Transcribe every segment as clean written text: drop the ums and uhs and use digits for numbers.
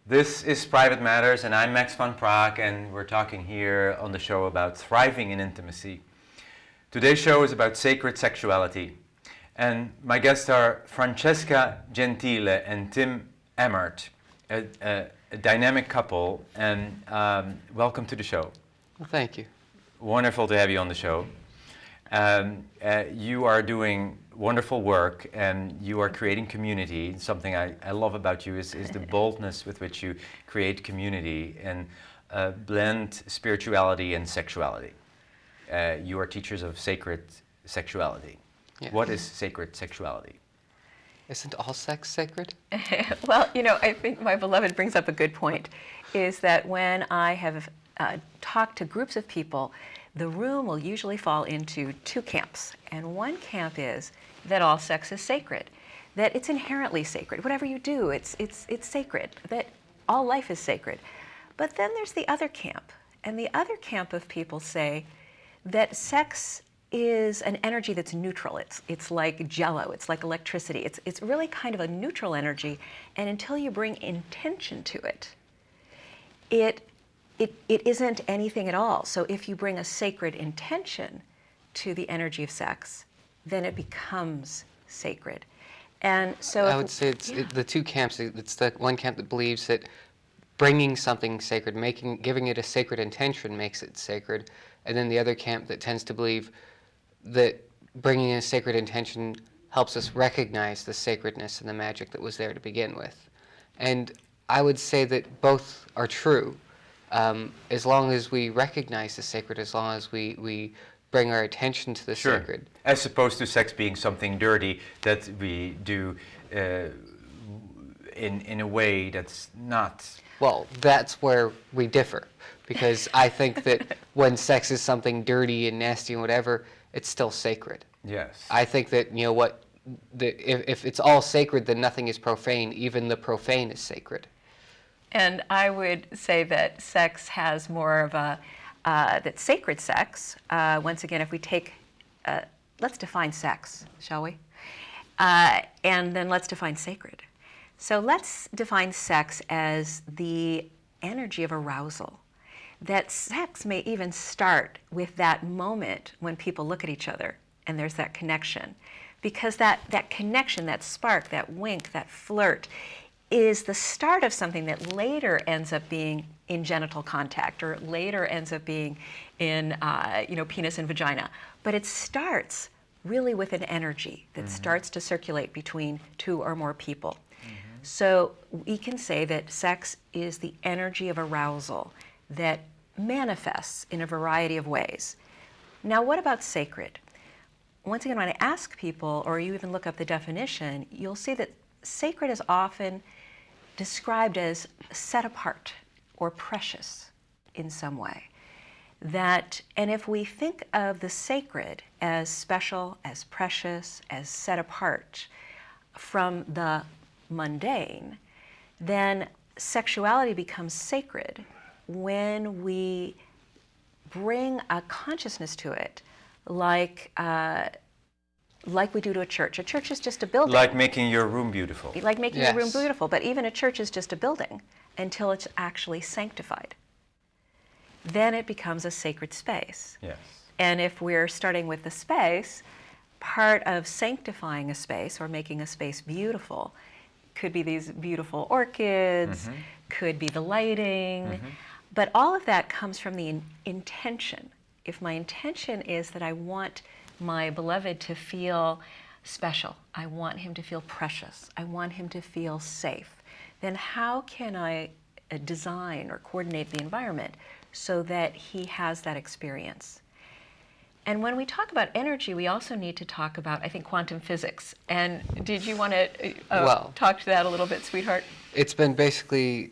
This is Private Matters, and I'm Max van Praag, and we're talking here on the show about thriving in intimacy. Today's show is about sacred sexuality, and my guests are Francesca Gentille and Tim Emert, a dynamic couple, and welcome to the show. Well, thank you. Wonderful to have you on the show. You are doing wonderful work, and you are creating community. Something I love about you is the boldness with which you create community and blend spirituality and sexuality. You are teachers of sacred sexuality. Yes. What is sacred sexuality? Isn't all sex sacred? Well, you know, I think my beloved brings up a good point, is that when I have talked to groups of people, the room will usually fall into two camps. And one camp is that all sex is sacred, that it's inherently sacred. Whatever you do, it's sacred, that all life is sacred. But then there's the other camp. And the other camp of people say that sex is an energy that's neutral. It's like jello, it's like electricity. It's really kind of a neutral energy. And until you bring intention to it, it isn't anything at all. So if you bring a sacred intention to the energy of sex, then it becomes sacred. And so I would say it's the two camps. It's the one camp that believes that bringing something sacred, giving it a sacred intention makes it sacred, and then the other camp that tends to believe that bringing a sacred intention helps us recognize the sacredness and the magic that was there to begin with. And I would say that both are true. As long as we recognize the sacred, as long as we bring our attention to the sacred. As opposed to sex being something dirty that we do in a way that's not. Well, that's where we differ, because I think that when sex is something dirty and nasty and whatever, it's still sacred. Yes. I think that, you know what, if it's all sacred, then nothing is profane. Even the profane is sacred. And I would say that sex has more of a, that sacred sex, once again, if we take, let's define sex, shall we? And then let's define sacred. So let's define sex as the energy of arousal. That sex may even start with that moment when people look at each other and there's that connection. Because that connection, that spark, that wink, that flirt, is the start of something that later ends up being in genital contact or later ends up being in penis and vagina. But it starts really with an energy that starts to circulate between two or more people. So we can say that sex is the energy of arousal that manifests in a variety of ways. Now, what about sacred? Once again, when I ask people, or you even look up the definition, you'll see that sacred is often described as set apart or precious in some way. And if we think of the sacred as special, as precious, as set apart from the mundane, then sexuality becomes sacred when we bring a consciousness to it, like we do to a church. A church is just a building. Like making your room beautiful. Like making Yes. your room beautiful, but even a church is just a building until it's actually sanctified. Then it becomes a sacred space. Yes. And if we're starting with the space, part of sanctifying a space or making a space beautiful could be these beautiful orchids, could be the lighting, but all of that comes from the intention. If my intention is that I want my beloved to feel special, I want him to feel precious, I want him to feel safe, then how can I design or coordinate the environment so that he has that experience? And when we talk about energy, we also need to talk about, I think, quantum physics. And did you want to talk to that a little bit, sweetheart? It's been basically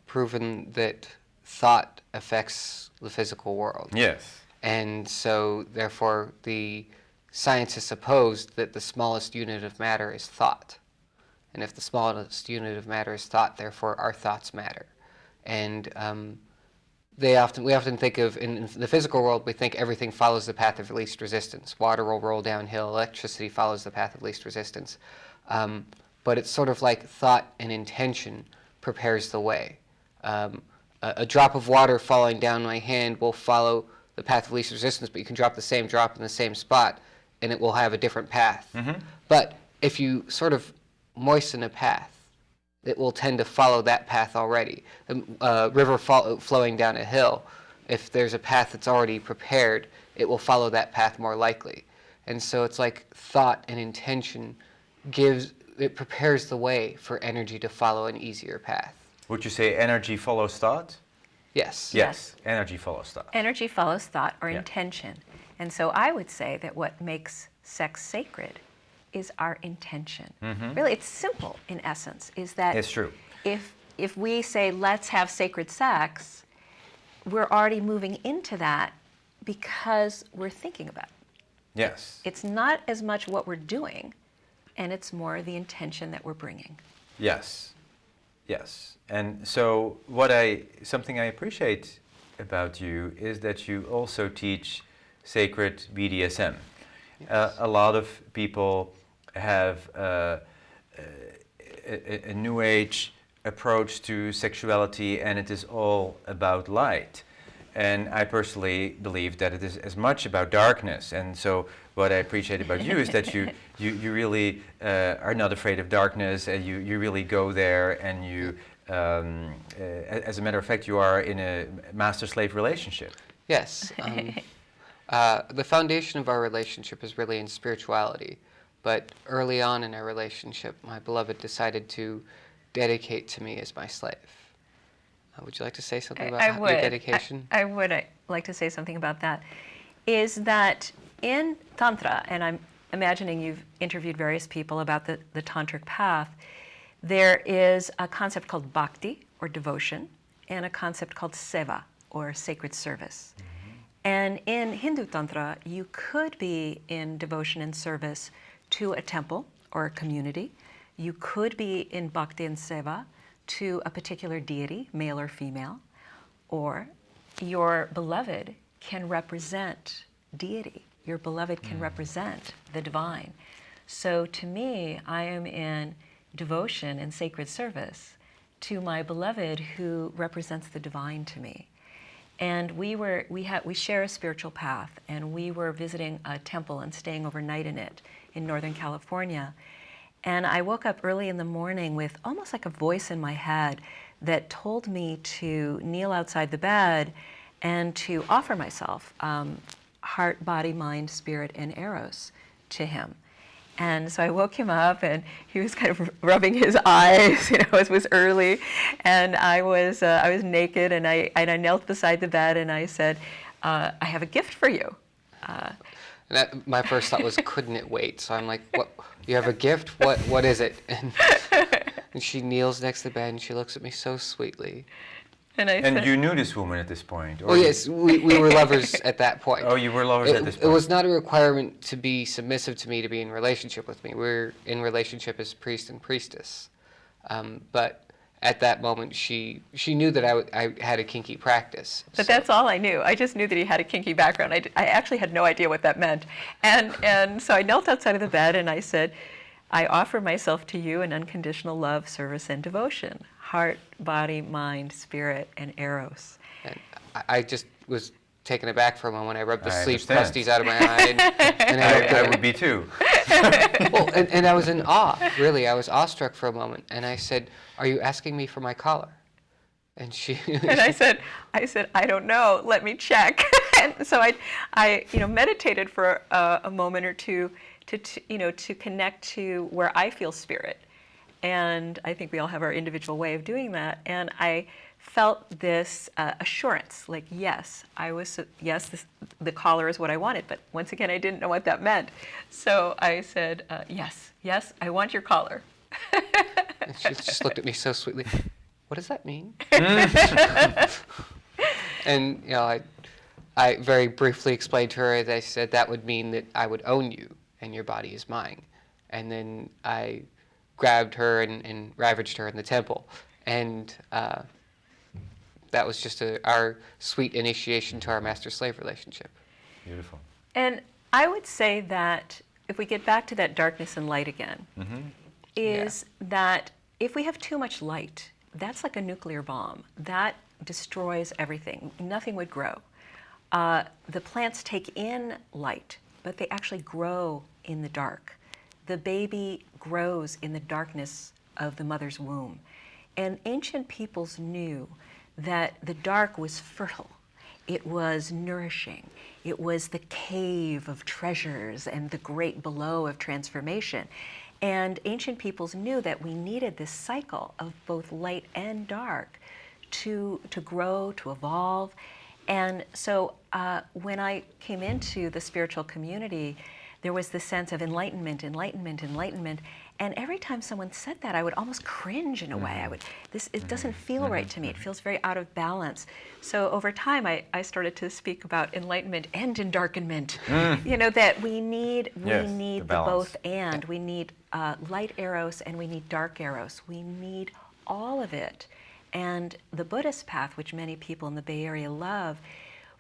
proven that thought affects the physical world. Yes. And so, therefore, the scientists supposed that the smallest unit of matter is thought. And if the smallest unit of matter is thought, therefore our thoughts matter. And we often think of, in the physical world, we think everything follows the path of least resistance. Water will roll downhill, electricity follows the path of least resistance. But it's sort of like thought and intention prepares the way. A drop of water falling down my hand will follow the path of least resistance, but you can drop the same drop in the same spot, and it will have a different path. But if you sort of moisten a path, it will tend to follow that path already. A river flowing down a hill, if there's a path that's already prepared, it will follow that path more likely. And so it's like thought and intention it prepares the way for energy to follow an easier path. Would you say energy follows thought? Yes. Yes, energy follows thought. Energy follows thought or Yeah. intention. And so I would say that what makes sex sacred is our intention. Really, it's simple in essence, is that It's true. if we say, let's have sacred sex, we're already moving into that because we're thinking about it. Yes. It's not as much what we're doing, and it's more the intention that we're bringing. Yes. Yes. And so something I appreciate about you is that you also teach sacred BDSM. Yes. A lot of people have a new age approach to sexuality, and it is all about light. And I personally believe that it is as much about darkness. And so what I appreciate about you is that you really are not afraid of darkness, and you really go there, and you, as a matter of fact, you are in a master-slave relationship. Yes. The foundation of our relationship is really in spirituality. But early on in our relationship, my beloved decided to dedicate to me as my slave. Would you like to say something about your dedication? I would like to say something about that. Is that in Tantra, and I'm imagining you've interviewed various people about the Tantric path, there is a concept called bhakti, or devotion, and a concept called seva, or sacred service. And in Hindu Tantra, you could be in devotion and service to a temple or a community. You could be in bhakti and seva to a particular deity, male or female, or your beloved can represent deity. Your beloved can represent the divine. So to me, I am in devotion and sacred service to my beloved who represents the divine to me. And we share a spiritual path, and we were visiting a temple and staying overnight in it in Northern California. And I woke up early in the morning with almost like a voice in my head that told me to kneel outside the bed and to offer myself heart, body, mind, spirit, and eros to him. And so I woke him up, and he was kind of rubbing his eyes. It was early, and I was naked, and I knelt beside the bed, and I said, "I have a gift for you." My first thought was, couldn't it wait? So I'm like, "What? You have a gift? What is it?" And she kneels next to the bed, and she looks at me so sweetly. And I said, you knew this woman at this point? Oh yes, we were lovers at that point. Oh, you were lovers at this point. It was not a requirement to be submissive to me to be in relationship with me. We're in relationship as priest and priestess. But at that moment, she knew that I had a kinky practice. But that's all I knew. I just knew that he had a kinky background. I actually had no idea what that meant. And so I knelt outside of the bed, and I said, "I offer myself to you in unconditional love, service, and devotion. Heart, body, mind, spirit, and eros." And I just was taken aback for a moment. I rubbed the I sleep understand. crusties out of my eye. And I would be too. well, and I was in awe, really. I was awestruck for a moment. And I said, "Are you asking me for my collar?" And she... And I said, "I don't know. Let me check." And so I meditated for a moment or two to connect to where I feel spirit. And I think we all have our individual way of doing that. And I felt this assurance, like, yes, the collar is what I wanted. But once again, I didn't know what that meant. So I said, yes, I want your collar. And she just looked at me so sweetly. "What does that mean?" And I very briefly explained to her that I said that would mean that I would own you and your body is mine. And then I grabbed her and ravaged her in the temple. And that was just our sweet initiation to our master-slave relationship. Beautiful. And I would say that if we get back to that darkness and light again, is that if we have too much light that's like a nuclear bomb. That destroys everything. Nothing would grow. The plants take in light, but they actually grow in the dark. The baby grows in the darkness of the mother's womb. And ancient peoples knew that the dark was fertile. It was nourishing. It was the cave of treasures and the great below of transformation. And ancient peoples knew that we needed this cycle of both light and dark to grow, to evolve. And so when I came into the spiritual community, there was this sense of enlightenment, enlightenment, enlightenment. And every time someone said that, I would almost cringe in a way. It doesn't feel right to me. It feels very out of balance. So over time, I started to speak about enlightenment and endarkenment. You know, that we need the both and. We need light eros and we need dark eros. We need all of it. And the Buddhist path, which many people in the Bay Area love,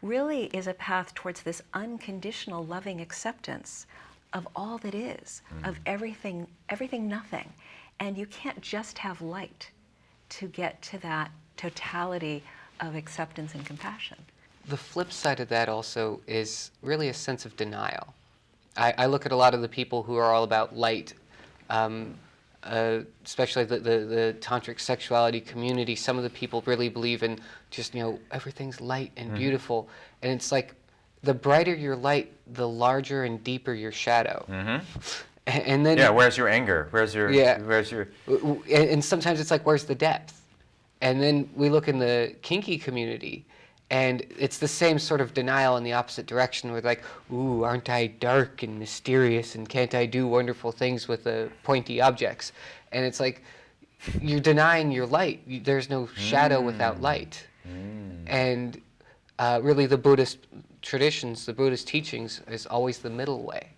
really is a path towards this unconditional loving acceptance of all that is, of everything, nothing. And you can't just have light to get to that totality of acceptance and compassion. The flip side of that also is really a sense of denial. I look at a lot of the people who are all about light, especially the tantric sexuality community. Some of the people really believe in just, everything's light and beautiful. And it's like, the brighter your light, the larger and deeper your shadow. And then where's your anger? Where's your? And sometimes it's like, where's the depth? And then we look in the kinky community, and it's the same sort of denial in the opposite direction. We're like, ooh, aren't I dark and mysterious, and can't I do wonderful things with pointy objects? And it's like, you're denying your light. There's no shadow without light. And really the Buddhist traditions, the Buddhist teachings is always the middle way.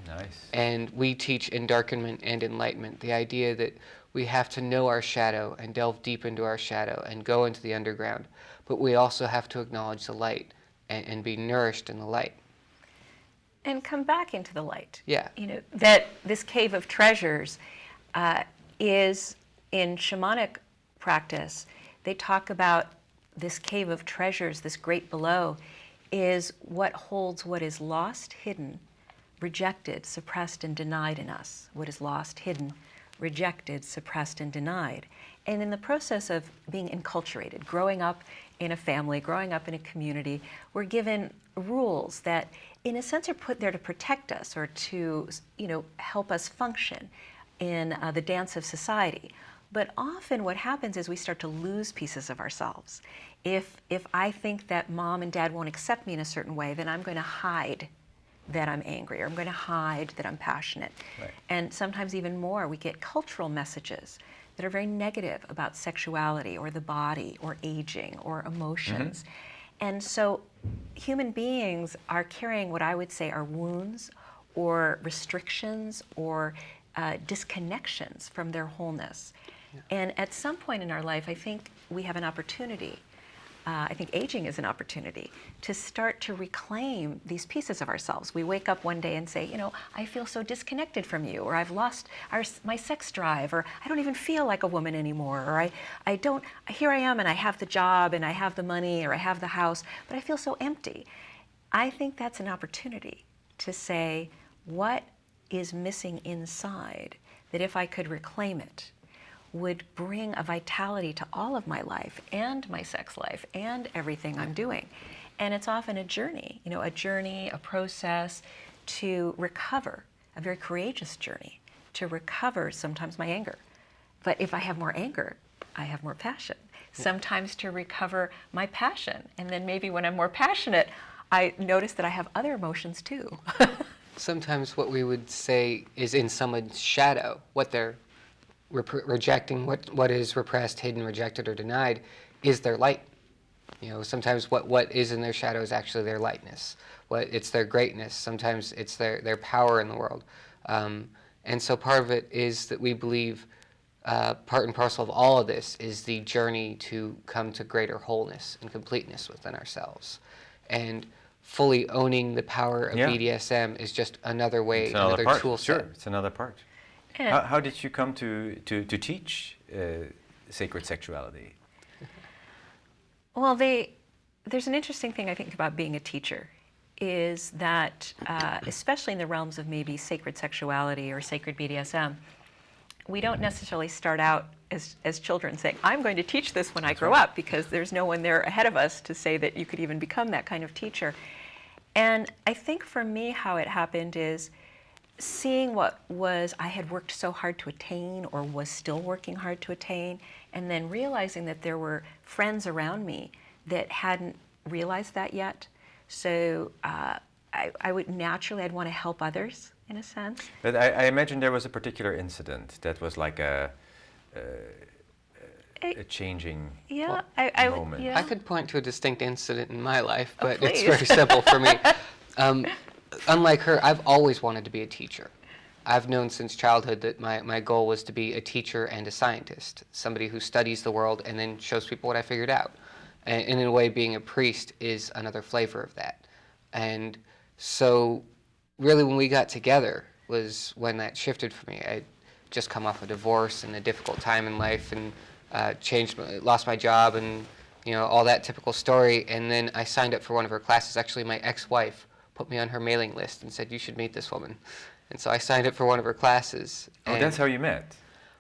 Nice. And we teach endarkenment and enlightenment, the idea that we have to know our shadow and delve deep into our shadow and go into the underground, but we also have to acknowledge the light and be nourished in the light. And come back into the light. Yeah. That this cave of treasures is, in shamanic practice, they talk about this cave of treasures, this great below, is what holds what is lost, hidden, rejected, suppressed, and denied in us. What is lost, hidden, rejected, suppressed, and denied. And in the process of being enculturated, growing up in a family, growing up in a community, we're given rules that, in a sense, are put there to protect us or to, help us function in the dance of society. But often what happens is we start to lose pieces of ourselves. If I think that mom and dad won't accept me in a certain way, then I'm going to hide that I'm angry, or I'm going to hide that I'm passionate. Right. And sometimes even more, we get cultural messages that are very negative about sexuality or the body or aging or emotions. And so human beings are carrying what I would say are wounds or restrictions or disconnections from their wholeness. And at some point in our life, I think we have an opportunity, I think aging is an opportunity, to start to reclaim these pieces of ourselves. We wake up one day and say, I feel so disconnected from you, or I've lost my sex drive, or I don't even feel like a woman anymore, or I don't, here I am and I have the job and I have the money or I have the house, but I feel so empty. I think that's an opportunity to say, what is missing inside, that if I could reclaim it, would bring a vitality to all of my life and my sex life and everything I'm doing. And it's often a journey, a process to recover, a very courageous journey to recover sometimes my anger. But if I have more anger, I have more passion. Sometimes to recover my passion. And then maybe when I'm more passionate, I notice that I have other emotions too. Sometimes what we would say is in someone's shadow, what they're rejecting, what is repressed, hidden, rejected, or denied, is their light. Sometimes what is in their shadow is actually their lightness. It's their greatness. Sometimes it's their power in the world. And so part of it is that we believe part and parcel of all of this is the journey to come to greater wholeness and completeness within ourselves. And fully owning the power of BDSM is just another way, another tool set. Sure, it's another part. How did you come to teach sacred sexuality? Well, there's an interesting thing I think about being a teacher, is that especially in the realms of maybe sacred sexuality or sacred BDSM, we don't necessarily start out as children saying, I'm going to teach this when I grow up, because there's no one there ahead of us to say that you could even become that kind of teacher. And I think for me how it happened is seeing what was I had worked so hard to attain or was still working hard to attain, and then realizing that there were friends around me that hadn't realized that yet. So I would naturally, I'd want to help others in a sense. But I imagine there was a particular incident that was like a changing moment. Yeah. I could point to a distinct incident in my life, but please. it's very simple for me. Unlike her, I've always wanted to be a teacher. I've known since childhood that my goal was to be a teacher and a scientist, somebody who studies the world and then shows people what I figured out. And in a way, being a priest is another flavor of that. And so really when we got together was when that shifted for me. I'd just come off a divorce and a difficult time in life, and lost my job, and all that typical story. And then I signed up for one of her classes. Actually, my ex-wife put me on her mailing list and said, you should meet this woman. And so I signed up for one of her classes. Oh, that's how you met?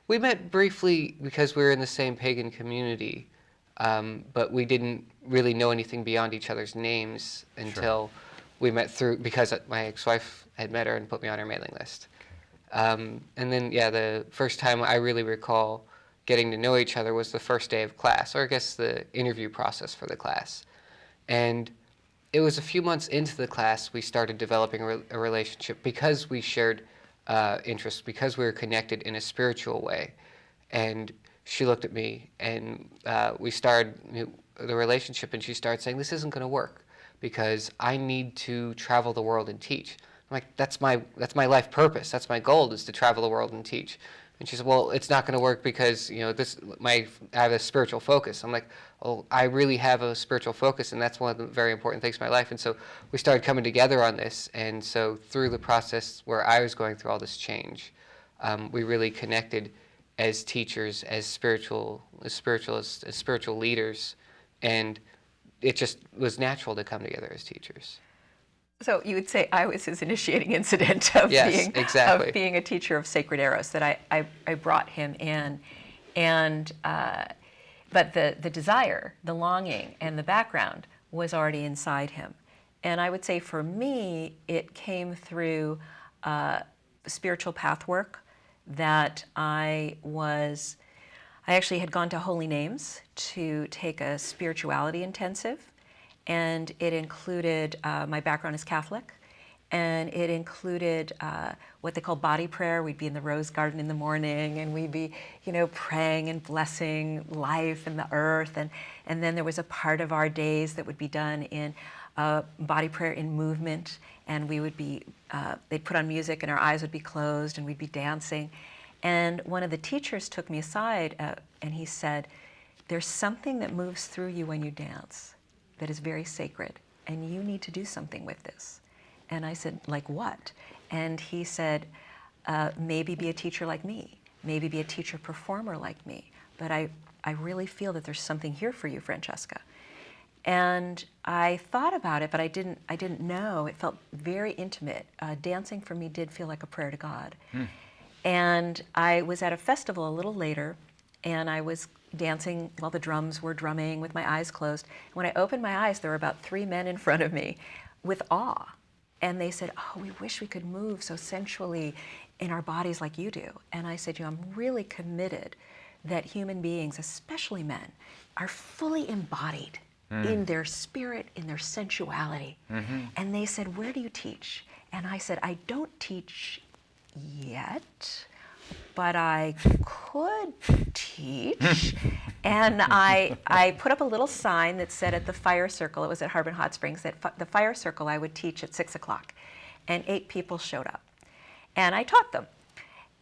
We met briefly because we were in the same pagan community, but we didn't really know anything beyond each other's names until we met because my ex-wife had met her and put me on her mailing list. And then, the first time I really recall getting to know each other was the first day of class, or I guess the interview process for the class. And it was a few months into the class we started developing a relationship because we shared interests, because we were connected in a spiritual way. And she looked at me, and we started the relationship, and she started saying, this isn't going to work because I need to travel the world and teach. I'm like, that's my life purpose. That's my goal, is to travel the world and teach. And she said, well, it's not going to work because I have a spiritual focus. I'm like, oh, I really have a spiritual focus, and that's one of the very important things in my life. And so we started coming together on this. And so through the process where I was going through all this change, we really connected as teachers, as spiritual leaders, and it just was natural to come together as teachers. So you would say I was his initiating incident of being a teacher of sacred eros, that I brought him in, and but the desire, the longing, and the background was already inside him. And I would say for me, it came through spiritual path work that I actually had gone to Holy Names to take a spirituality intensive. And it included, my background is Catholic, and it included what they call body prayer. We'd be in the rose garden in the morning, and we'd be, praying and blessing life and the earth. And then there was a part of our days that would be done in body prayer in movement, and we would be, they'd put on music and our eyes would be closed and we'd be dancing. And one of the teachers took me aside and he said, there's something that moves through you when you dance that is very sacred, and you need to do something with this. And I said, like what? And he said, maybe be a teacher like me, maybe be a teacher performer like me, but I really feel that there's something here for you, Francesca. And I thought about it, but I didn't know. It felt very intimate. Dancing for me did feel like a prayer to God. And I was at a festival a little later, and I was dancing while the drums were drumming with my eyes closed. And when I opened my eyes, there were about 3 men in front of me with awe. And they said, oh, we wish we could move so sensually in our bodies like you do. And I said, I'm really committed that human beings, especially men, are fully embodied in their spirit, in their sensuality. And they said, where do you teach? And I said, I don't teach yet, but I could teach. And I put up a little sign that said at the fire circle, it was at Harbin Hot Springs, that the fire circle I would teach at 6 o'clock. And 8 people showed up. And I taught them.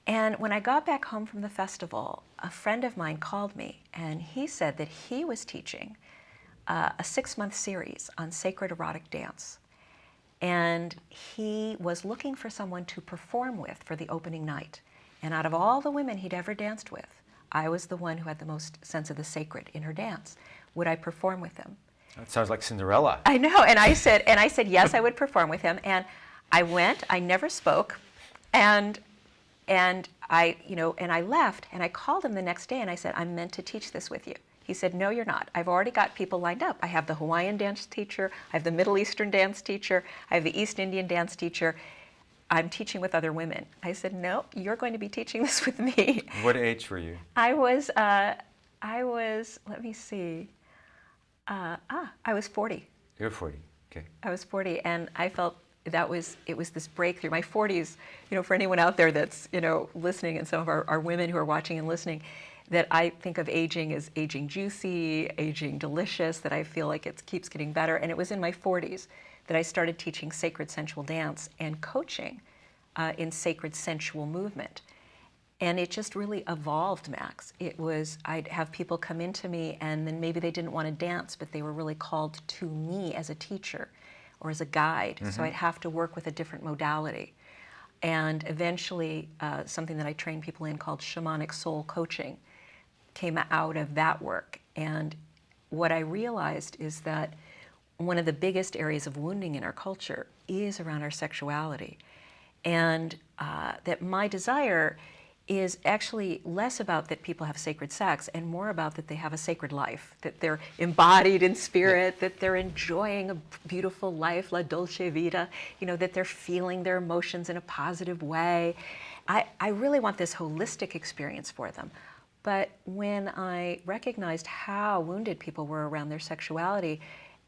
And when I got back home from the festival, a friend of mine called me, and he said that he was teaching a 6-month series on sacred erotic dance. And he was looking for someone to perform with for the opening night. And out of all the women he'd ever danced with, I was the one who had the most sense of the sacred in her dance. Would I perform with him? That sounds like Cinderella. I know, and I said yes, I would perform with him, and I went. I never spoke, and I left, and I called him the next day, and I said, I'm meant to teach this with you. He said, no, you're not. I've already got people lined up. I have the Hawaiian dance teacher, I have the Middle Eastern dance teacher, I have the East Indian dance teacher. I'm teaching with other women. I said, no, you're going to be teaching this with me. What age were you? I was, let me see, I was 40. You're 40, okay. I was 40, and I felt it was this breakthrough. My 40s, for anyone out there that's, listening, and some of our women who are watching and listening, that I think of aging as aging juicy, aging delicious, that I feel like it keeps getting better. And it was in my 40s that I started teaching sacred sensual dance and coaching in sacred sensual movement. And it just really evolved, Max. I'd have people come into me, and then maybe they didn't want to dance, but they were really called to me as a teacher or as a guide. Mm-hmm. So I'd have to work with a different modality. And eventually, something that I train people in called shamanic soul coaching came out of that work. And what I realized is that one of the biggest areas of wounding in our culture is around our sexuality. And that my desire is actually less about that people have sacred sex and more about that they have a sacred life, that they're embodied in spirit, that they're enjoying a beautiful life, la dolce vita, that they're feeling their emotions in a positive way. I really want this holistic experience for them. But when I recognized how wounded people were around their sexuality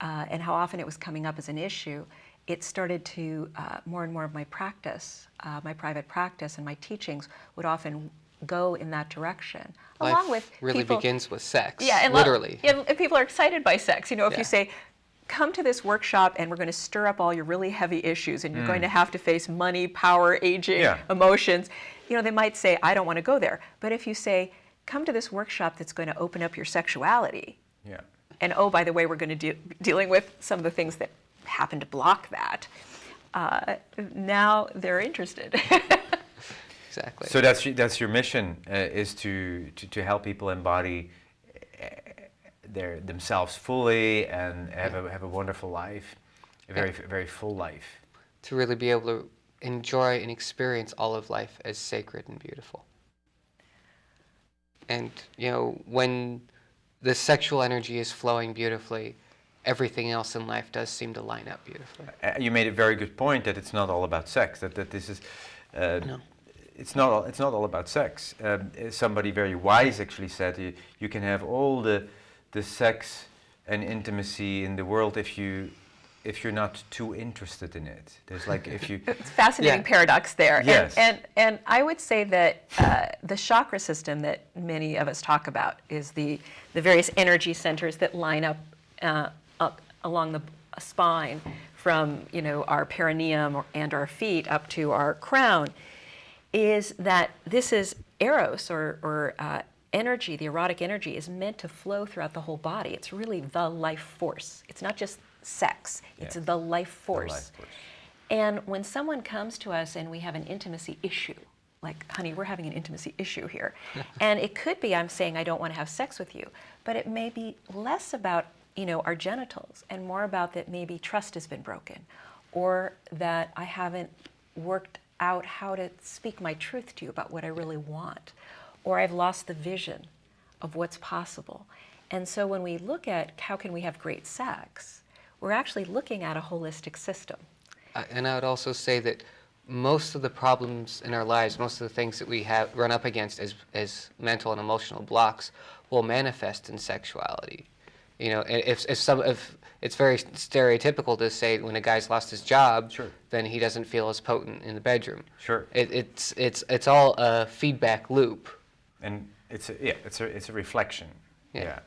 and how often it was coming up as an issue, it started to, more and more of my practice, my private practice and my teachings would often go in that direction. Life along with really people, begins with sex, yeah, and literally. And people are excited by sex. If Yeah. you say, come to this workshop and we're going to stir up all your really heavy issues and you're going to have to face money, power, aging, emotions, they might say, I don't want to go there. But if you say, come to this workshop that's going to open up your sexuality. Yeah. And oh, by the way, we're going to be dealing with some of the things that happen to block that. Now they're interested. Exactly. So that's your mission, is to help people embody themselves fully and have a wonderful life, a very full life. To really be able to enjoy and experience all of life as sacred and beautiful. And, when the sexual energy is flowing beautifully, everything else in life does seem to line up beautifully. You made a very good point that it's not all about sex, that this is... No. It's not all about sex. Somebody very wise actually said you can have all the sex and intimacy in the world if you're not too interested in it. There's like if you... It's a fascinating paradox there. Yes. And I would say that the chakra system that many of us talk about is the various energy centers that line up along the spine from our perineum and our feet up to our crown, is that this is eros or energy, the erotic energy is meant to flow throughout the whole body. It's really the life force. It's not just sex, it's the life force. The life force. And when someone comes to us and we have an intimacy issue, like, honey, we're having an intimacy issue here. And it could be I'm saying I don't want to have sex with you, but it may be less about our genitals and more about that maybe trust has been broken, or that I haven't worked out how to speak my truth to you about what I really want, or I've lost the vision of what's possible. And so when we look at how can we have great sex, we're actually looking at a holistic system. And I would also say that most of the problems in our lives, most of the things that we have run up against as mental and emotional blocks will manifest in sexuality. If it's very stereotypical to say when a guy's lost his job, then he doesn't feel as potent in the bedroom. Sure. It's all a feedback loop. And it's a reflection. Yeah.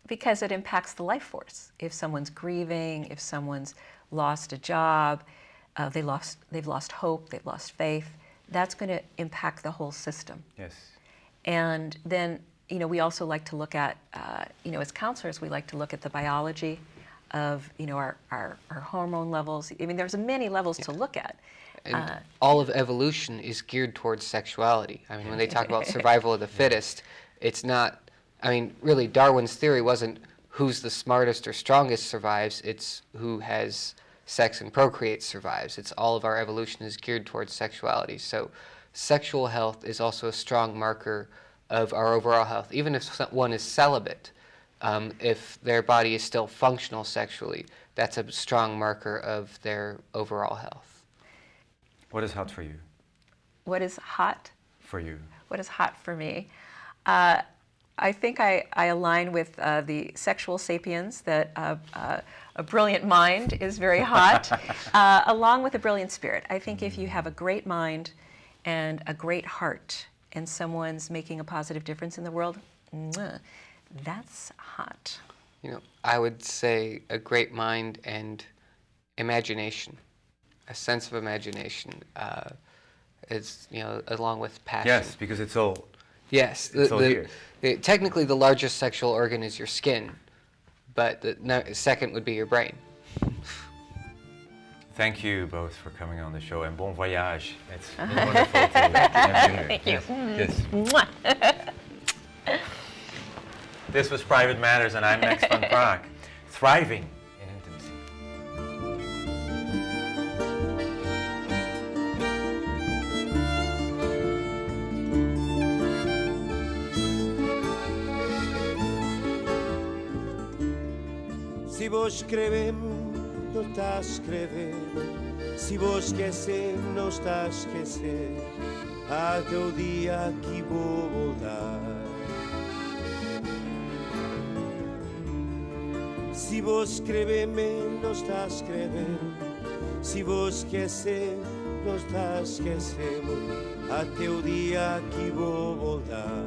Because it impacts the life force. If someone's grieving, if someone's lost a job, they've lost hope, they've lost faith, that's going to impact the whole system. Yes. And then we also like to look at, as counselors, we like to look at the biology of, our hormone levels. I mean, there's many levels to look at. And all of evolution is geared towards sexuality. I mean, when they talk about survival of the fittest, it's not, I mean, really, Darwin's theory wasn't who's the smartest or strongest survives, it's who has sex and procreates survives. It's all of our evolution is geared towards sexuality. So sexual health is also a strong marker of our overall health. Even if one is celibate, if their body is still functional sexually, that's a strong marker of their overall health. What is hot for you? What is hot? For you? What is hot for me? I think I align with the sexual sapiens that a brilliant mind is very hot, along with a brilliant spirit. I think if you have a great mind and a great heart and someone's making a positive difference in the world, that's hot. You know, I would say a great mind and imagination, a sense of imagination, is, you know, along with passion. Yes, because it's all. Yes, It's all here. Technically the largest sexual organ is your skin, but the second would be your brain. Thank you both for coming on the show, and bon voyage. It's been wonderful to have you here. Thank you. Yes. Mwah. This was Private Matters, and I'm Max van Praag. Thriving in intimacy. Si vos escrevem, não está a escrever. Se vos esquecem, não está a esquecer. Até o dia que vou voltar. Se vos escrevem, não está a escrever. Se vos esquecem, não está a esquecer. Até o dia que vou voltar.